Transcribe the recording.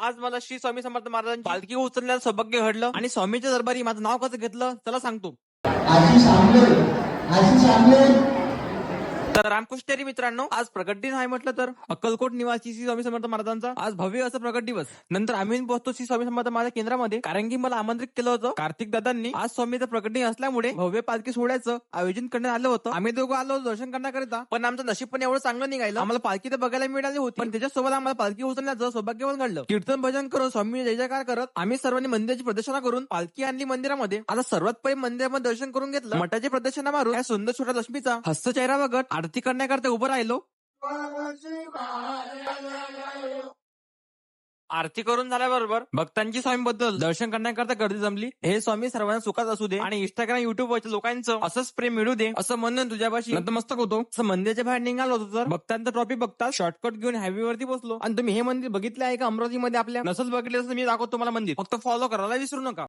आज मला श्री स्वामी समर्थ महाराजांची पालखी उचलण्याचं सौभाग्य घडलं आणि स्वामीच्या दरबारी माझं नाव कसं घेतलं चला सांगतो. तर रामकृष्ण मित्रांनो, आज प्रगट दिन आहे म्हटलं तर अक्कलकोट निवासी श्री स्वामी समर्थ महाराजांचा आज भव्य असं प्रगट दिवस. नंतर आम्ही पोहोचतो श्री स्वामी समर्थ महाराज केंद्रामध्ये, कारण की मला आमंत्रित केलं होतं कार्तिक दादांनी. आज स्वामीचं प्रगट दिन असल्यामुळे भव्य पालखी सोहळ्याचं आयोजन करण्यात आलं होतं. आम्ही दोघं आलो दर्शन करण्याकरिता, पण आमचं नशीब पण एवढं चांगलं निघालं. आम्हाला पालखी तर बघायला मिळाली होती, पण त्याच्यासोबत आम्हाला पालखी उचलण्याचं सौभाग्य पण घडलं. कीर्तन भजन करून स्वामी जय जयकार करत आम्ही सर्वांनी मंदिराची प्रदक्षिणा करून पालखी आणली मंदिरामध्ये. आता सर्वात पहिले मंदिरामध्ये दर्शन करून घेतलं. मठाची प्रदक्षिणा मारून या सुंदर छोट्या लक्ष्मीचा हस्त चेहरा बघत आरती करण्याकरता उभं राहिलो. आरती करून झाल्याबरोबर भक्तांची स्वामीबद्दल दर्शन करण्याकरता गर्दी जमली. हे स्वामी सर्वांना सुखात असू दे आणि इंस्टाग्राम युट्यूब वरच्या लोकांचं असंच प्रेम मिळू दे असं म्हणून तुझ्यापाशी नतमस्तक होतो. असं मंदिराच्या बाहेर निघालो होतो तर भक्तांचा ट्रॉफी बघता शॉर्टकट घेऊन हायवे वरती बसलो. आणि तुम्ही हे मंदिर बघितलं आहे का अमरावतीमध्ये? आपल्या नसल बघितलं असं मी दाखवतो तुम्हाला मंदिर, फक्त फॉलो करायला विसरू नका.